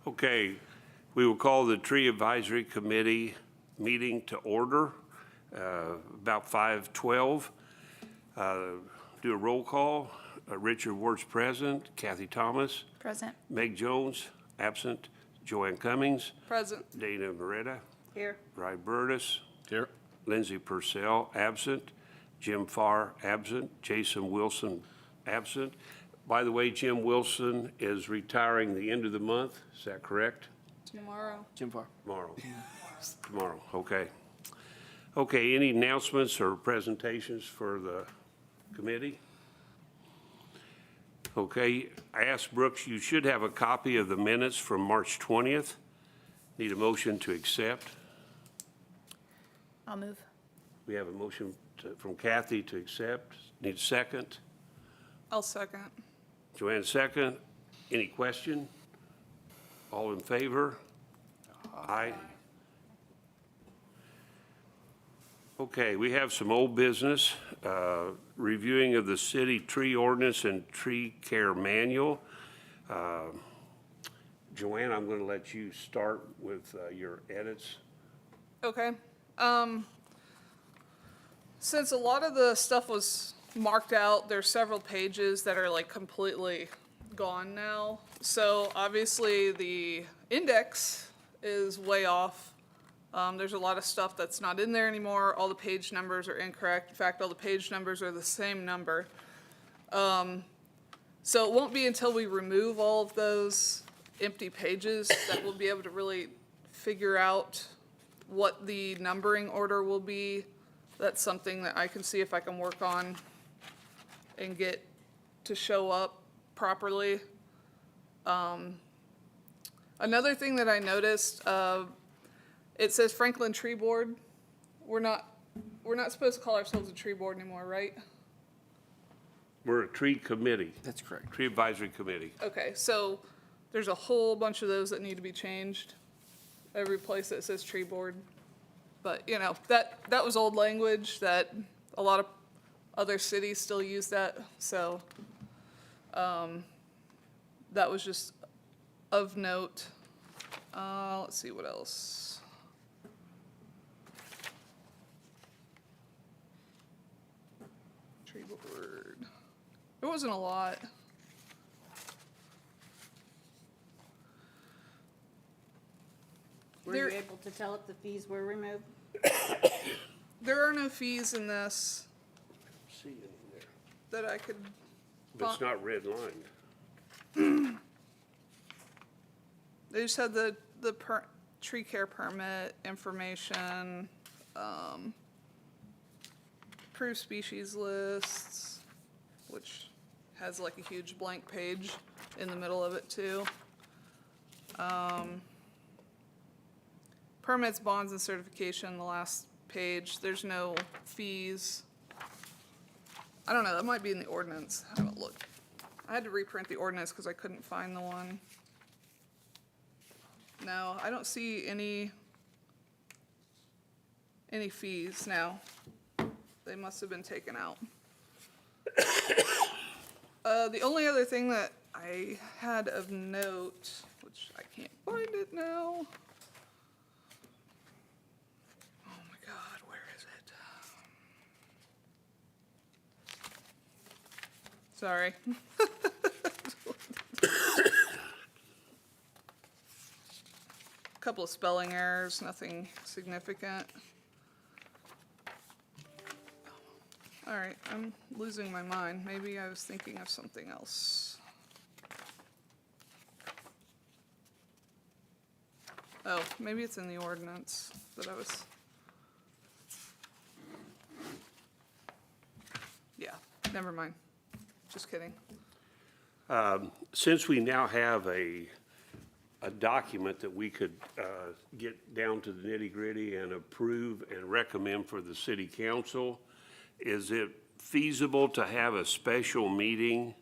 Okay, we will call the Tree Advisory Committee meeting to order about 5:12. Do a roll call. Richard Ward's present. Kathy Thomas. Present. Meg Jones, absent. Joanne Cummings. Present. Dana Moretta. Here. Ry Burtis. Here. Lindsay Purcell, absent. Jim Farr, absent. Jason Wilson, absent. By the way, Jim Wilson is retiring the end of the month. Is that correct? Tomorrow. Jim Farr. Tomorrow. Tomorrow, okay. Okay, any announcements or presentations for the committee? Okay, I asked Brooks, you should have a copy of the minutes from March 20th. Need a motion to accept. I'll move. We have a motion from Kathy to accept. Need a second? I'll second. Joanne, second. Any question? All in favor? Aye. Okay, we have some old business. Reviewing of the city tree ordinance and tree care manual. Joanne, I'm going to let you start with your edits. Okay. Since a lot of the stuff was marked out, there's several pages that are like completely gone now. So obviously the index is way off. There's a lot of stuff that's not in there anymore. All the page numbers are incorrect. In fact, all the page numbers are the same number. So it won't be until we remove all of those empty pages that we'll be able to really figure out what the numbering order will be. That's something that I can see if I can work on and get to show up properly. Another thing that I noticed, it says Franklin Tree Board. We're not supposed to call ourselves a tree board anymore, right? We're a tree committee, That's correct. tree advisory committee. Okay, so there's a whole bunch of those that need to be changed. Every place that says tree board. But, you know, that was old language that a lot of other cities still use that. So that was just of note. Let's see what else. Tree board. There wasn't a lot. Were There- you able to tell if the fees were removed? There are no fees in this See it in there. that I could. But it's not red lined. They just had the tree care permit information, approved species lists, which has like a huge blank page in the middle of it too. Permits, bonds, and certification, the last page, there's no fees. I don't know, that might be in the ordinance, I haven't looked. I had to reprint the ordinance because I couldn't find the one. No, I don't see any fees now. They must have been taken out. The only other thing that I had of note, which I can't find it now. Oh my God, where is it? Sorry. Couple of spelling errors, nothing significant. All right, I'm losing my mind. Maybe I was thinking of something else. Oh, maybe it's in the ordinance that I was. Yeah, never mind. Just kidding. Since we now have a document that we could get down to the nitty-gritty and approve and recommend for the city council, is it feasible to have a special meeting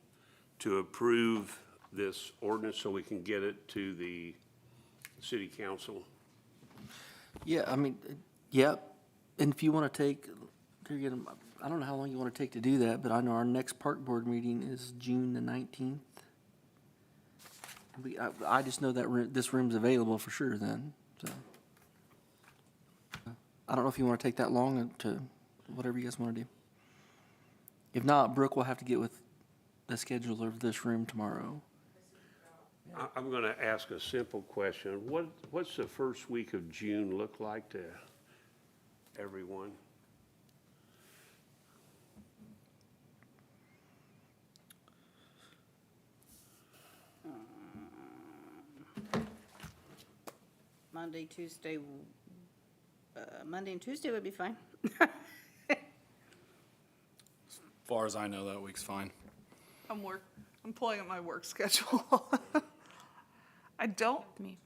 to approve this ordinance so we can get it to the city council? Yeah, I mean, yeah, and if you want to take, I don't know how long you want to take to do that, but I know our next park board meeting is June the 19th. I just know that this room's available for sure then, so. I don't know if you want to take that long to, whatever you guys want to do. If not, Brooke will have to get with the scheduler of this room tomorrow. I'm going to ask a simple question. What's the first week of June look like to everyone? Monday, Tuesday, Monday and Tuesday would be fine. Far as I know, that week's fine. I'm pulling up my work schedule. I don't Me.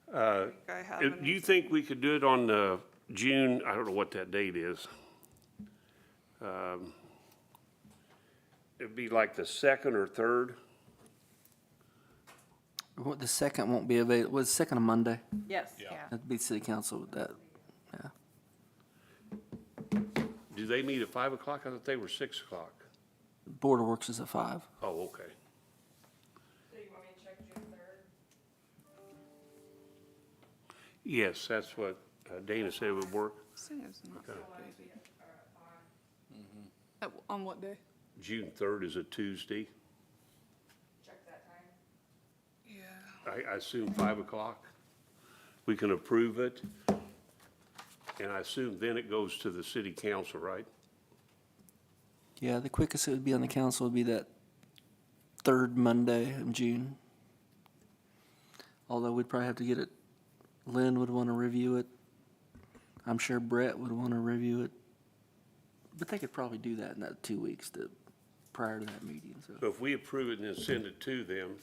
think I have Do you any. think we could do it on June, I don't know what that date is. It'd be like the 2nd or 3rd? The second won't be available, was the second a Monday? Yes. Yeah. That'd be city council with that, yeah. Do they meet at 5 o'clock? I thought they were 6 o'clock. Board of Works is at 5. Oh, okay. So you want me to check June 3rd? Yes, that's what Dana said would work. Singer's not Okay. baby. On what day? June 3rd is a Tuesday. Check that time. Yeah. I assume 5 o'clock. We can approve it. And I assume then it goes to the city council, right? Yeah, the quickest it would be on the council would be that third Monday in June. Although we'd probably have to get it, Lynn would want to review it. I'm sure Brett would want to review it. But they could probably do that in that 2 weeks prior to that meeting, so. So if we approve it and then send it to them,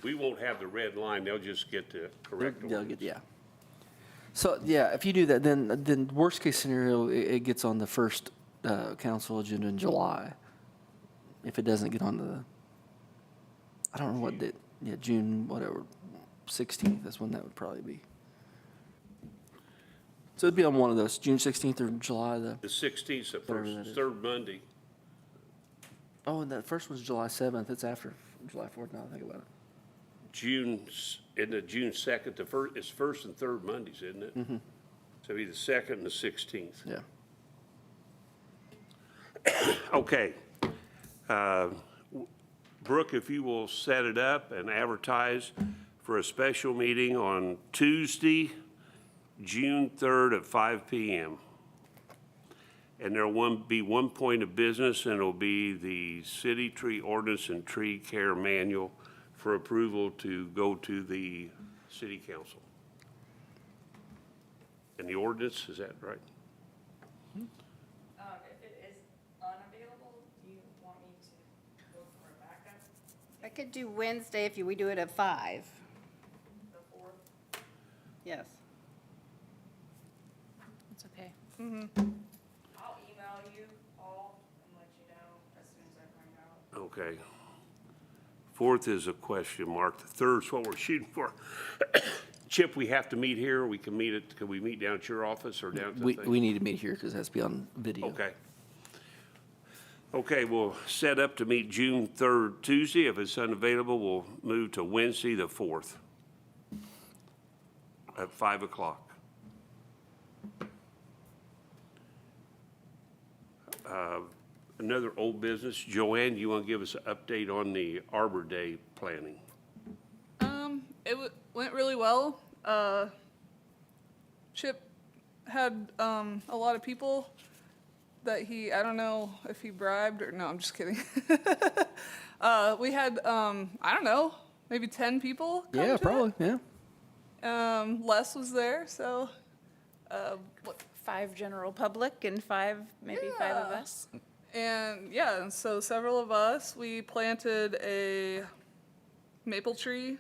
we won't have the red line. They'll just get the correct They'll ordinance. get, yeah. So, yeah, if you do that, then worst case scenario, it gets on the first council agenda in July. If it doesn't get on the, I don't know what date, yeah, June, whatever, 16th, that's when that would probably be. So it'd be on one of those, June 16th or July The 16th, the Whatever first, that is. third Monday. oh, and that first one's July 7th, it's after July 4th, now I think about it. Isn't it June 2nd, it's first and third Mondays, isn't it? Mm-hmm. So it'd be the 2nd and the 16th. Yeah. Okay. Brooke, if you will set it up and advertise for a special meeting on Tuesday, June 3rd at 5 PM. And there'll be one point of business, and it'll be the city tree ordinance and tree care manual for approval to go to the city council. And the ordinance, is that right? If it is unavailable, do you want me to go for a backup, I could do Wednesday if we do it at 5. the 4th? Yes. It's okay. I'll email you all and let you know as soon as I find out. Okay. 4th is a question mark. The 3rd's what we're shooting for. Chip, we have to meet here. We can we meet down at your office or down at the We thing? need to meet here because it has to be on video. Okay. Okay, we'll set up to meet June 3rd, Tuesday. If it's unavailable, we'll move to Wednesday, the 4th at 5 o'clock. Another old business, Joanne, you want to give us an update on the Arbor Day planning? It went really well. Chip had a lot of people that I don't know if he bribed or, no, I'm just kidding. We had, I don't know, maybe 10 people come Yeah, to it. probably, yeah. Les was there, so, 5 general public and 5, maybe 5 of Yeah. us. and yeah, and so several of us, we planted a maple tree,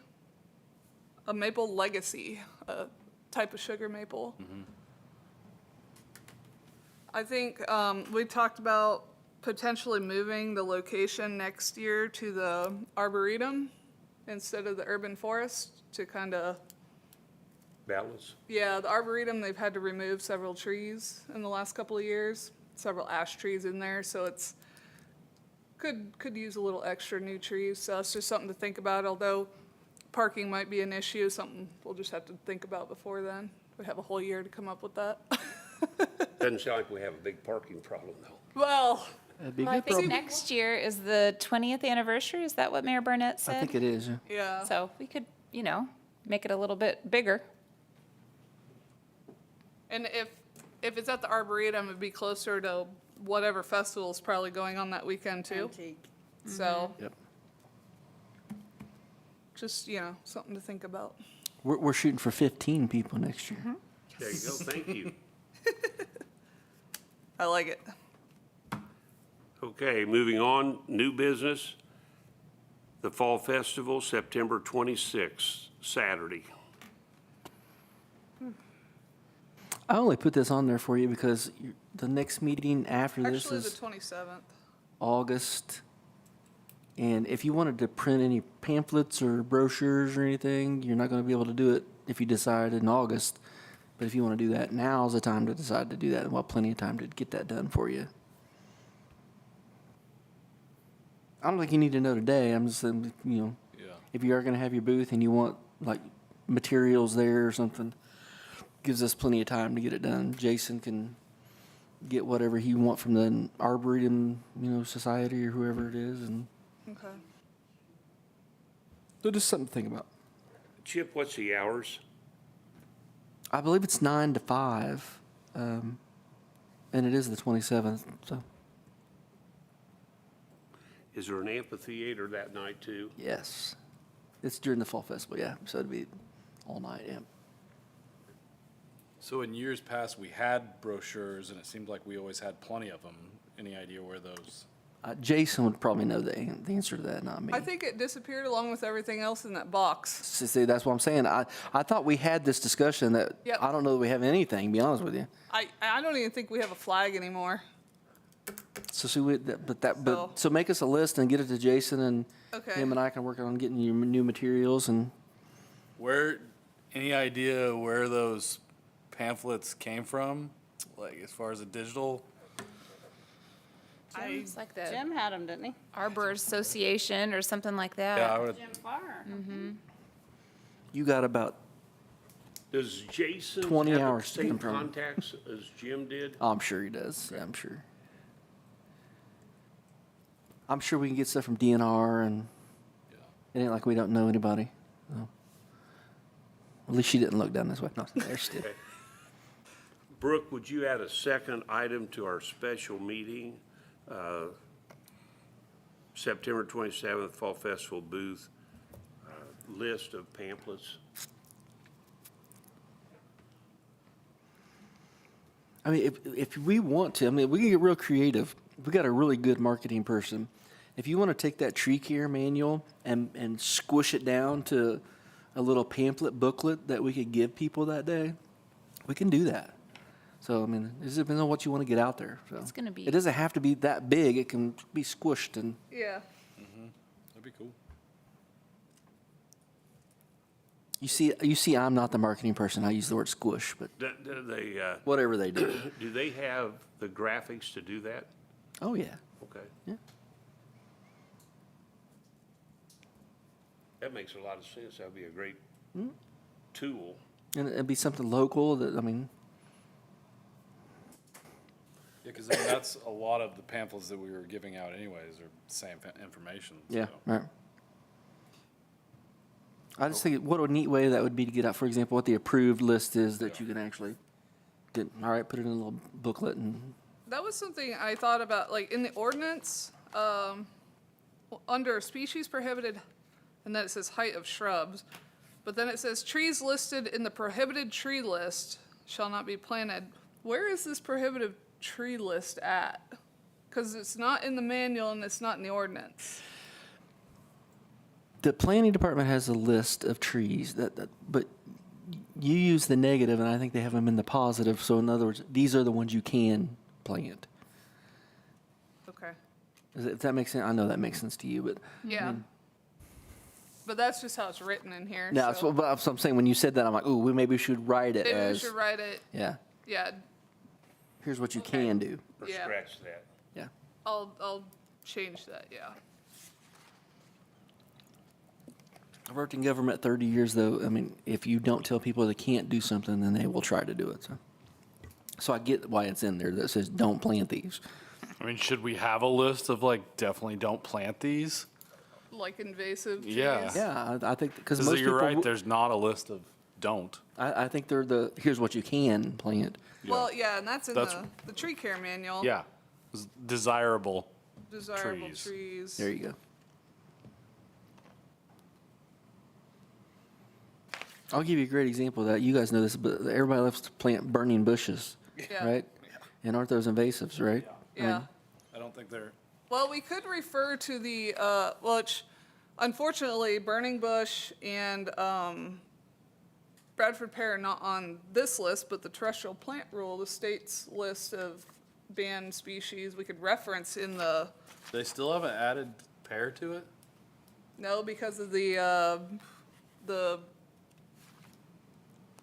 a maple legacy, a type of sugar maple. I think we talked about potentially moving the location next year to the Arboretum instead of the urban forest to kind of, Balance? yeah, the Arboretum, they've had to remove several trees in the last couple of years, several ash trees in there, so it's, could use a little extra new trees, so it's just something to think about, although parking might be an issue, something we'll just have to think about before then. We have a whole year to come up with that. Doesn't sound like we have a big parking problem, though. Well, That'd be a Well, I good think problem. next year is the 20th anniversary. Is that what Mayor Burnett I said? think it is, yeah. yeah. So we could, make it a little bit bigger. And if it's at the Arboretum, it'd be closer to whatever festival's probably going on that weekend too. Antique. So, Yep. just, something to think about. We're shooting for 15 people next year. There you go, thank you. I like it. Okay, moving on, new business. The Fall Festival, September 26th, Saturday. I only put this on there for you because the next meeting after this Actually, the is 27th. August. And if you wanted to print any pamphlets or brochures or anything, you're not going to be able to do it if you decide in August. But if you want to do that, now's the time to decide to do that. We'll have plenty of time to get that done for you. I don't think you need to know today. I'm just saying, Yeah. if you are going to have your booth and you want like materials there or something, gives us plenty of time to get it done. Jason can get whatever he want from the Arboretum, Society or whoever it is, and Okay. so just something to think about. Chip, what's the hours? I believe it's 9 to 5, and it is the 27th. So Is there an amphitheater that night too? yes, it's during the fall festival. Yeah, so it'd be all night. Yeah. So in years past, we had brochures, and it seemed like we always had plenty of them. Any idea where those? Jason would probably know the answer to that, not me. I think it disappeared along with everything else in that box. See, that's what I'm saying. I thought we had this discussion that Yep. I don't know that we have anything, to be honest with you. I don't even think we have a flag anymore. So So- so make us a list and get it to Jason, and Okay. him and I can work on getting you new materials. And Where, any idea where those pamphlets came from? Like, as far as the digital? It's like the Jim had them, didn't he? Arbor Association or something like Yeah, I that. would, Jim Farr. you got about, Does Jason 20 have the hours to get same them from- contacts as Jim did? I'm sure he does. Yeah, I'm sure. I'm sure we can get stuff from DNR, and it ain't like we don't know anybody. So. At least she didn't look down this way. No, there she did. Okay. Brooke, would you add a second item to our special meeting? September 27th, Fall Festival booth, list of pamphlets. I mean, if we want to, we can get real creative. We got a really good marketing person. If you want to take that tree care manual and squish it down to a little pamphlet booklet that we could give people that day, we can do that. So, it just depends on what you want to get out there. So It's gonna be- It doesn't have to be that big. It can be squished and. Yeah. that'd be cool. You see, I'm not the marketing person. I use the word squish, but Do they, whatever they do. do they have the graphics to do that? Oh, yeah. Okay. Yeah. That makes a lot of sense. That'd be a great tool. And it'd be something local that, Yeah, because that's a lot of the pamphlets that we were giving out anyways, are the same information. yeah, so. right. I just think what a neat way that would be to get out, for example, what the approved list is that you can actually get, all right, put it in a little booklet and, That was something I thought about, like in the ordinance, under species prohibited, and then it says height of shrubs, but then it says trees listed in the prohibited tree list shall not be planted. Where is this prohibited tree list at? Because it's not in the manual and it's not in the ordinance. the planning department has a list of trees but you use the negative and I think they have them in the positive. So in other words, these are the ones you can plant. Okay. If that makes sense, I know that makes sense to you, but Yeah. But that's just how it's written in here. now, so but I'm saying when you said that, I'm like, ooh, maybe we should write it maybe we as, should write it, yeah, yeah, here's what you Okay. can do. Or Yeah. scratch that. Yeah. I'll change that, yeah. I've worked in government 30 years, though. I mean, if you don't tell people they can't do something, then they will try to do it. So I get why it's in there that says don't plant these. I mean, should we have a list of like, definitely don't plant these? Like invasive trees. Yeah. Yeah, I think because Because most you're people, right, there's not a list of don't. I think they're here's what you can plant. Well, yeah, and that's in That's- the tree care manual. Yeah, desirable. Desirable trees. trees. There you go. I'll give you a great example of that. You guys know this, but everybody loves to plant burning bushes, Yeah. right? And aren't those invasives, right? I mean, Yeah. I don't think they're. Well, we could refer to the, which unfortunately, burning bush and Bradford pear are not on this list, but the terrestrial plant rule, the state's list of banned species, we could reference in the, They still haven't added pear to it? no, because of the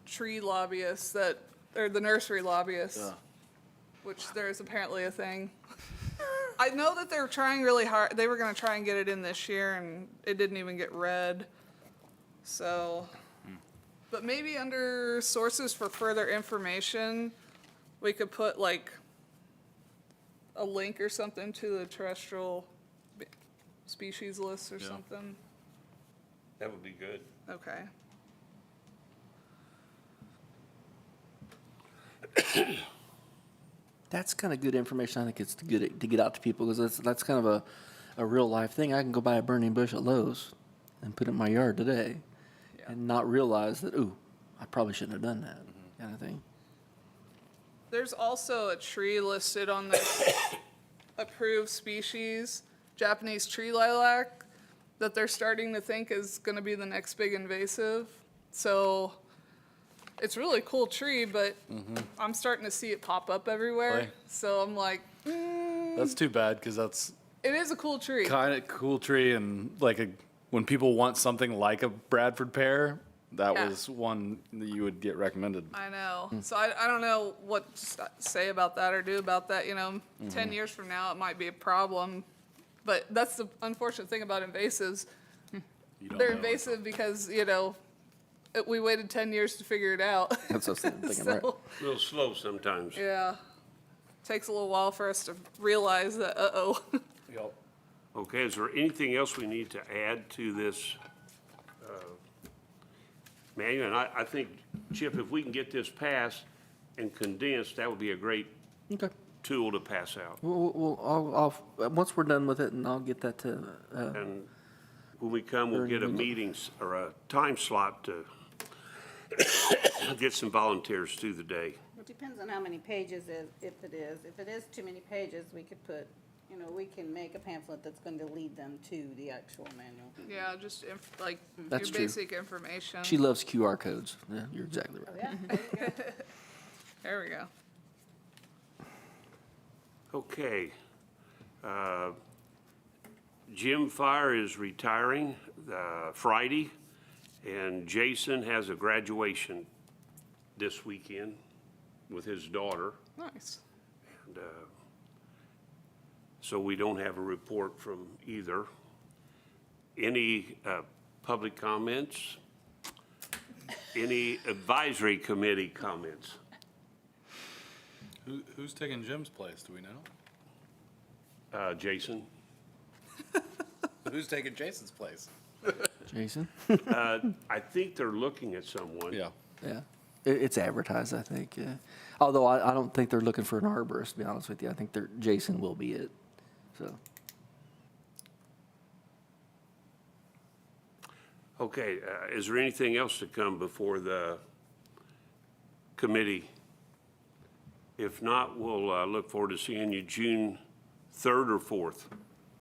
tree lobbyists that, or the nursery lobbyists, Yeah. which there's apparently a thing. I know that they're trying really hard. They were gonna try and get it in this year, and it didn't even get read. So, but maybe under sources for further information, we could put like a link or something to the terrestrial species list or Yeah. something. That would be good. Okay. That's kind of good information. I think it's good to get out to people because that's kind of a real life thing. I can go buy a burning bush at Lowe's and put it in my yard today Yeah. and not realize that, ooh, I probably shouldn't have done that kind of thing. There's also a tree listed on the approved species, Japanese tree lilac, that they're starting to think is gonna be the next big invasive. So it's a really cool tree, but I'm starting to see it pop up everywhere. Really? So I'm like, That's too bad, because that's it is a cool tree. kind of cool tree, and like when people want something like a Bradford pear, that Yeah. was one that you would get recommended. I know. So I don't know what to say about that or do about that. 10 years from now, it might be a problem. But that's the unfortunate thing about invasives. You don't They're know. invasive because, we waited 10 years to figure it out. That's what I'm thinking, right? So, A little slow sometimes. yeah. Takes a little while for us to realize that, uh-oh. Yep. Okay, is there anything else we need to add to this manual? And I think, Chip, if we can get this passed and condensed, that would be a great Okay. tool to pass out. Once we're done with it, and I'll get that to, And when we come, we'll get a meetings or a time slot to get some volunteers through the day. It depends on how many pages if it is. If it is too many pages, we could put, we can make a pamphlet that's going to lead them to the actual manual. Yeah, just your That's true. basic information. she loves QR codes. Yeah, you're exactly right. Yeah, there you go. There we go. Okay. Jim Fire is retiring Friday, and Jason has a graduation this weekend with his daughter. Nice. And, so we don't have a report from either. Any public comments? Any advisory committee comments? Who's taking Jim's place? Do we know? Jason? Who's taking Jason's place? Jason? I think they're looking at someone. Yeah. Yeah. It's advertised, I think, yeah. Although I don't think they're looking for an arborist, to be honest with you. I think Jason will be it, so. Okay, is there anything else to come before the committee? If not, we'll look forward to seeing you June 3rd or 4th.